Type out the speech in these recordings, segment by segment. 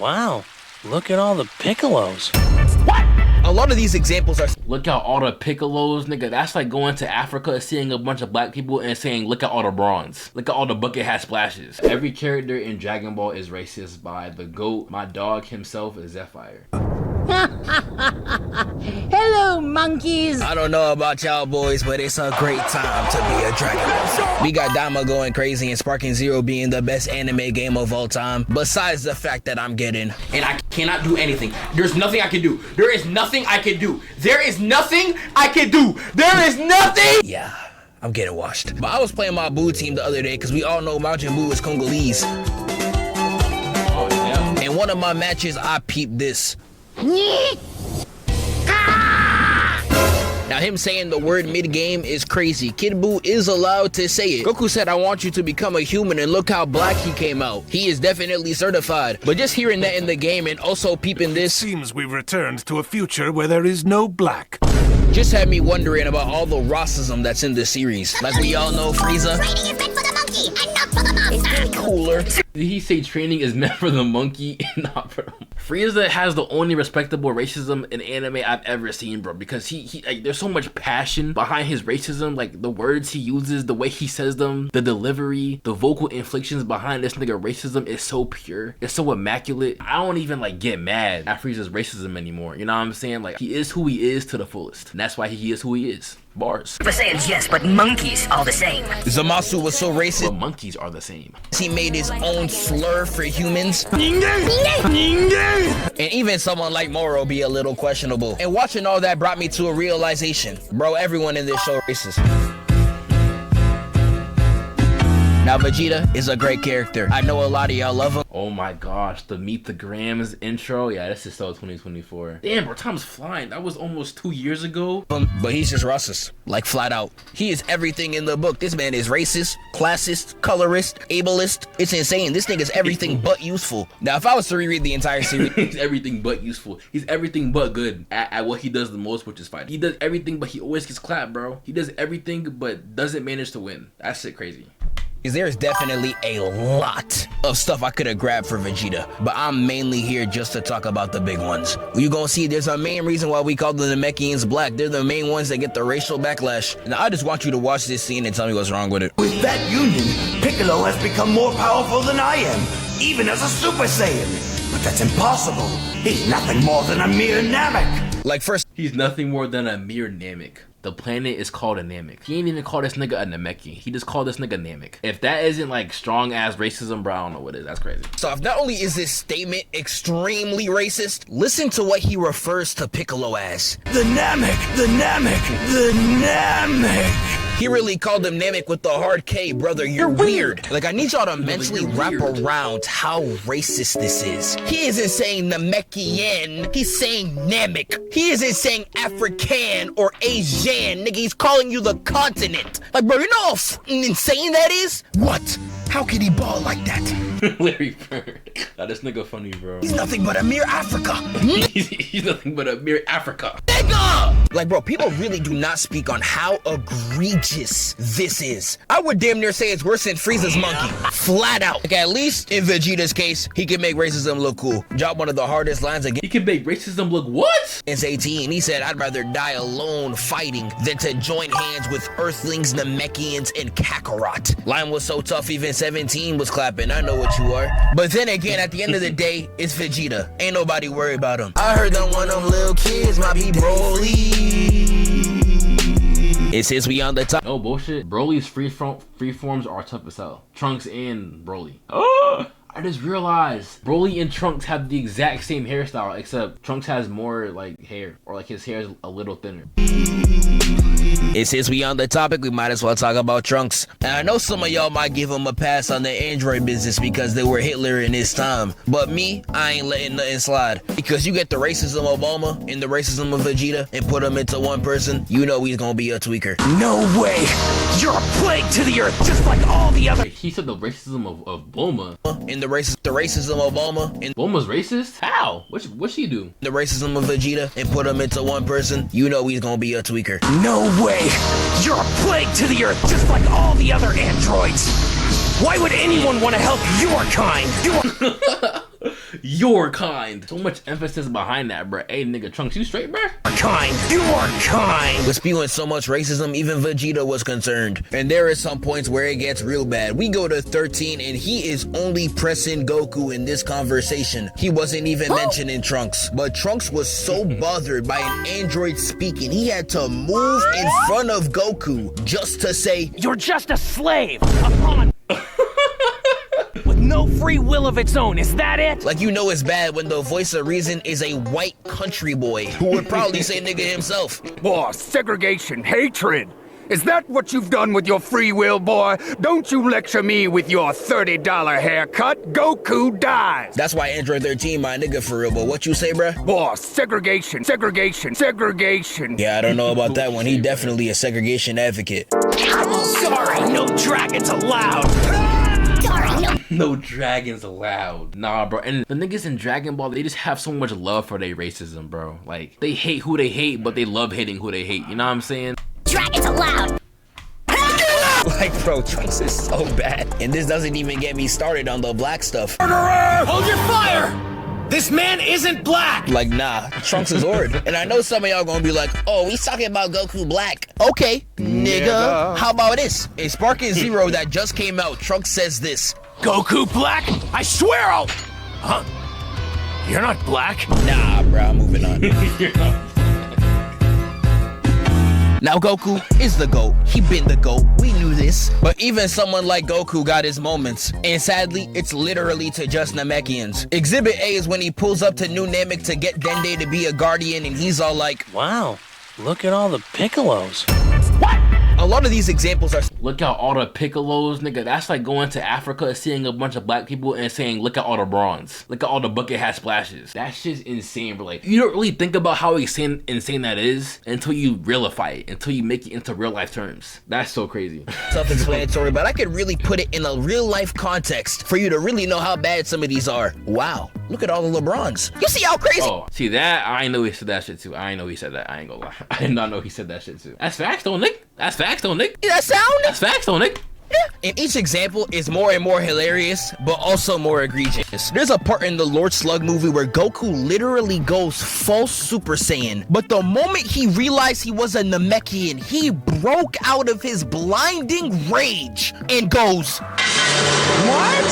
Wow, look at all the Piccolos. What? A lot of these examples are... Look at all the Piccolos, nigga. That's like going to Africa, seeing a bunch of black people and saying, look at all the bronze. Look at all the bucket hat splashes. Every character in Dragon Ball is racist by the GOAT. My dog himself is Zephyr. Hello, monkeys. I don't know about y'all boys, but it's a great time to be a Dragon Ball fan. We got Dama going crazy and Sparking Zero being the best anime game of all time. Besides the fact that I'm getting... And I cannot do anything. There's nothing I can do. There is nothing I can do. There is nothing I can do. There is nothing! Yeah, I'm getting washed. But I was playing my Buu team the other day because we all know Majin Buu is Congolese. Oh, yeah. In one of my matches, I peeped this. Now him saying the word mid-game is crazy. Kid Buu is allowed to say it. Goku said, I want you to become a human, and look how black he came out. He is definitely certified. But just hearing that in the game and also peeping this... Seems we've returned to a future where there is no black. Just had me wondering about all the racism that's in the series. Like we all know, Frieza... Training is meant for the monkey and not for the monster. Cooler. Did he say training is meant for the monkey and not for the monkey? Frieza has the only respectable racism in anime I've ever seen, bro, because he like, there's so much passion behind his racism, like the words he uses, the way he says them, the delivery, the vocal inflections behind this nigga racism is so pure, it's so immaculate. I don't even like get mad at Frieza's racism anymore, you know what I'm saying? Like, he is who he is to the fullest, and that's why he is who he is. Bars. For Saiyans, yes, but monkeys all the same. Zamasu was so racist. But monkeys are the same. He made his own slur for humans. And even someone like Moro be a little questionable. And watching all that brought me to a realization. Bro, everyone in this show racist. Now Vegeta is a great character. I know a lot of y'all love him. Oh my gosh, the Meet the Grams intro. Yeah, this is so 2024. Damn, bro, time's flying. That was almost 2 years ago. But he's just racist, like flat out. He is everything in the book. This man is racist, classist, colorist, ableist. It's insane. This nigga's everything but useful. Now, if I was to reread the entire series, he's everything but useful. He's everything but good at what he does the most, which is fight. He does everything, but he always gets clapped, bro. He does everything, but doesn't manage to win. That shit crazy. There's definitely a lot of stuff I could have grabbed for Vegeta, but I'm mainly here just to talk about the big ones. You gonna see there's a main reason why we call the Namekians black. They're the main ones that get the racial backlash. Now I just want you to watch this scene and tell me what's wrong with it. With that union, Piccolo has become more powerful than I am, even as a Super Saiyan. But that's impossible. He's nothing more than a mere Namek. Like first, he's nothing more than a mere Namek. The planet is called a Namek. He ain't even call this nigga a Nameki. He just called this nigga Namek. If that isn't like strong ass racism, bro, I don't know what is. That's crazy. So if not only is this statement extremely racist, listen to what he refers to Piccolo as. The Namek, the Namek, the Namek. He really called him Namek with the hard K, brother. You're weird. Like, I need y'all to mentally wrap around how racist this is. He isn't saying Namekian, he's saying Namek. He isn't saying African or Asian, nigga. He's calling you the continent. Like, bro, you know how insane that is? What? How could he ball like that? Larry Bird. Now this nigga funny, bro. He's nothing but a mere Africa. He's nothing but a mere Africa. Nigga! Like, bro, people really do not speak on how egregious this is. I would damn near say it's worse than Frieza's monkey. Flat out. Like, at least in Vegeta's case, he can make racism look cool. Drop one of the hardest lines again. He can make racism look what? It's 18. He said, I'd rather die alone fighting than to join hands with Earthlings, Namekians, and Kakarot. Line was so tough, even 17 was clapping. I know what you are. But then again, at the end of the day, it's Vegeta. Ain't nobody worried about him. I heard that one of them little kids might be Broly. It says we on the top. Oh, bullshit. Broly's free forms are tough as hell. Trunks and Broly. Oh! I just realized Broly and Trunks have the exact same hairstyle, except Trunks has more like hair, or like his hair is a little thinner. And since we on the topic, we might as well talk about Trunks. And I know some of y'all might give him a pass on the android business because they were Hitler in his time. But me, I ain't letting nothing slide. Because you get the racism of Obama and the racism of Vegeta and put them into one person, you know he's gonna be a tweaker. No way! You're a plague to the earth, just like all the other— He said the racism of Bulma. And the racism of Obama and Bulma's racist? How? What'd she do? The racism of Vegeta and put them into one person, you know he's gonna be a tweaker. No way! You're a plague to the earth, just like all the other androids. Why would anyone want to help your kind? Your kind. So much emphasis behind that, bro. Hey, nigga, Trunks, you straight, bro? Kind. You are kind. With spewing so much racism, even Vegeta was concerned. And there are some points where it gets real bad. We go to 13 and he is only pressing Goku in this conversation. He wasn't even mentioning Trunks. But Trunks was so bothered by an android speaking, he had to move in front of Goku just to say, You're just a slave, a pawn. With no free will of its own, is that it? like you know it's bad when the voice of reason is a white country boy who would probably say nigga himself. Boy, segregation, hatred. Is that what you've done with your free will, boy? Don't you lecture me with your $30 haircut. Goku dies. That's why Android 13 my nigga for real, but what you say, bruh? Boy, segregation, segregation, segregation. Yeah, I don't know about that one. He definitely a segregation advocate. Sorry, no dragons allowed. Sorry, no. No dragons allowed. Nah, bro. And the niggas in Dragon Ball, they just have so much love for their racism, bro. Like, they hate who they hate, but they love hating who they hate. You know what I'm saying? Dragons allowed. Like, bro, Trunks is so bad. And this doesn't even get me started on the black stuff. Hold your fire! This man isn't black! Like, nah, Trunks is Ord. And I know some of y'all gonna be like, oh, he's talking about Goku black. Okay, nigga. How about this? In Sparking Zero that just came out, Trunks says this. Goku black? I swear I'll... Huh? You're not black? Nah, bro, I'm moving on. Now Goku is the GOAT. He been the GOAT. We knew this. But even someone like Goku got his moments. And sadly, it's literally to just Namekians. Exhibit A is when he pulls up to New Namek to get Dende to be a guardian and he's all like, Wow, look at all the Piccolos. a lot of these examples are... Look at all the Piccolos, nigga. That's like going to Africa and seeing a bunch of black people and saying, look at all the bronze. Look at all the bucket hat splashes. That shit's insane, bro. Like, you don't really think about how insane that is until you realify it, until you make it into real life terms. That's so crazy. Self-explanatory, but I could really put it in a real life context for you to really know how bad some of these are. Wow, look at all the LeBrons. You see how crazy? Oh, see that? I know he said that shit too. I know he said that. I ain't gonna lie. I did not know he said that shit too. That's facts though, Nick. That's facts though, Nick. That sound? That's facts though, Nick. And each example is more and more hilarious, but also more egregious. There's a part in the Lord Slug movie where Goku literally goes full Super Saiyan, but the moment he realized he was a Namekian, he broke out of his blinding rage and goes, what?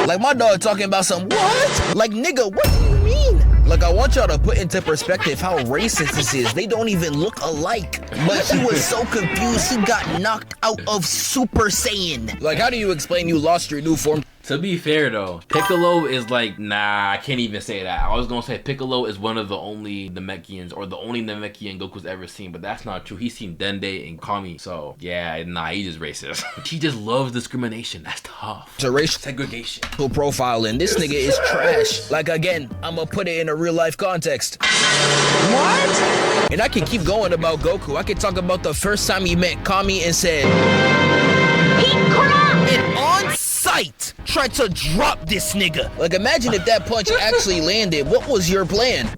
Like my dog talking about some what? Like nigga, what do you mean? Like, I want y'all to put into perspective how racist this is. They don't even look alike. But he was so confused, he got knocked out of Super Saiyan. Like, how do you explain you lost your new form? To be fair though, Piccolo is like, nah, I can't even say that. I was gonna say Piccolo is one of the only Namekians, or the only Namekian Goku's ever seen, but that's not true. He's seen Dende and Kami, so yeah, nah, he's just racist. He just loves discrimination. That's tough. It's a racial segregation profile, and this nigga is trash. Like, again, I'm gonna put it in a real life context. What? And I can keep going about Goku. I can talk about the first time he met Kami and said, He cried! and on sight tried to drop this nigga. Like, imagine if that punch actually landed. What was your plan?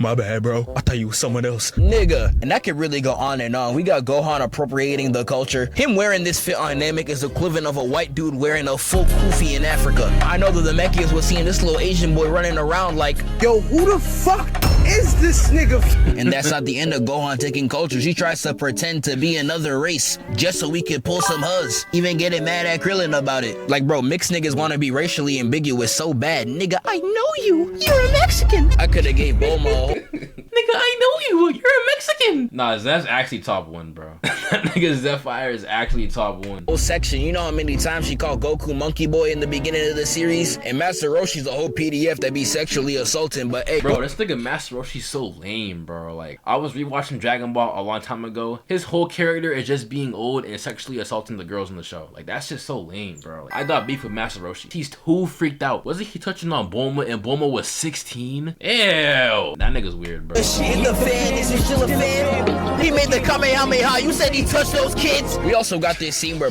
My bad, bro. I thought you was someone else. Nigga. And that could really go on and on. We got Gohan appropriating the culture. Him wearing this fit on Namek is equivalent of a white dude wearing a full kufi in Africa. I know that the Namekians was seeing this little Asian boy running around like, Yo, who the fuck is this nigga? and that's not the end of Gohan taking cultures. He tries to pretend to be another race just so we could pull some huzz. Even getting mad at Krillin about it. Like, bro, mixed niggas want to be racially ambiguous so bad. Nigga, I know you. You're a Mexican. I could have gave Bulma Nigga, I know you. You're a Mexican. Nah, Zeph's actually top one, bro. That nigga Zephyr is actually top one. whole section. You know how many times she called Goku Monkey Boy in the beginning of the series? And Master Roshi's a whole PDF that be sexually assaulting, but hey, bro, this nigga Master Roshi's so lame, bro. Like, I was rewatching Dragon Ball a long time ago. His whole character is just being old and sexually assaulting the girls in the show. Like, that's just so lame, bro. Like, I got beef with Master Roshi. He's too freaked out. Wasn't he touching on Bulma and Bulma was 16? Ew. That nigga's weird, bro. Is she in the fan? Is he still a fan? He made the Kamehameha. You said he touched those kids? We also got this scene where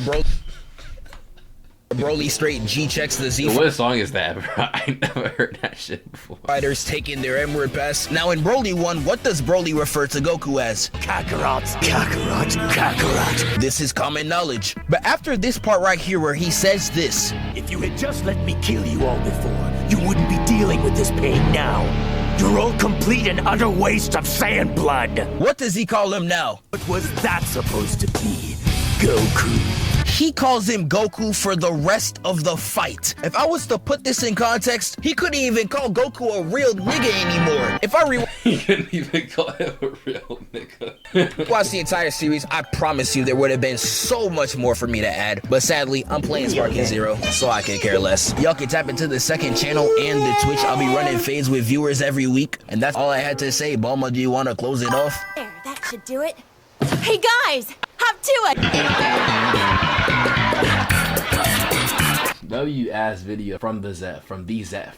Broly straight G checks the Z. What song is that, bro? I never heard that shit before. Fighters taking their M-word pass. Now in Broly 1, what does Broly refer to Goku as? Kakarot, Kakarot, Kakarot. This is common knowledge. But after this part right here where he says this, If you had just let me kill you all before, you wouldn't be dealing with this pain now. You're all complete and utter waste of Saiyan blood. What does he call him now? What was that supposed to be? Goku. He calls him Goku for the rest of the fight. If I was to put this in context, he couldn't even call Goku a real nigga anymore. If I He couldn't even call him a real nigga. watched the entire series, I promise you there would have been so much more for me to add. But sadly, I'm playing Sparking Zero, so I could care less. Y'all can tap into the second channel and the Twitch. I'll be running fades with viewers every week. And that's all I had to say. Bulma, do you want to close it off? There, that should do it. Hey guys, hop to it! W ass video from the Zet, from the Zet.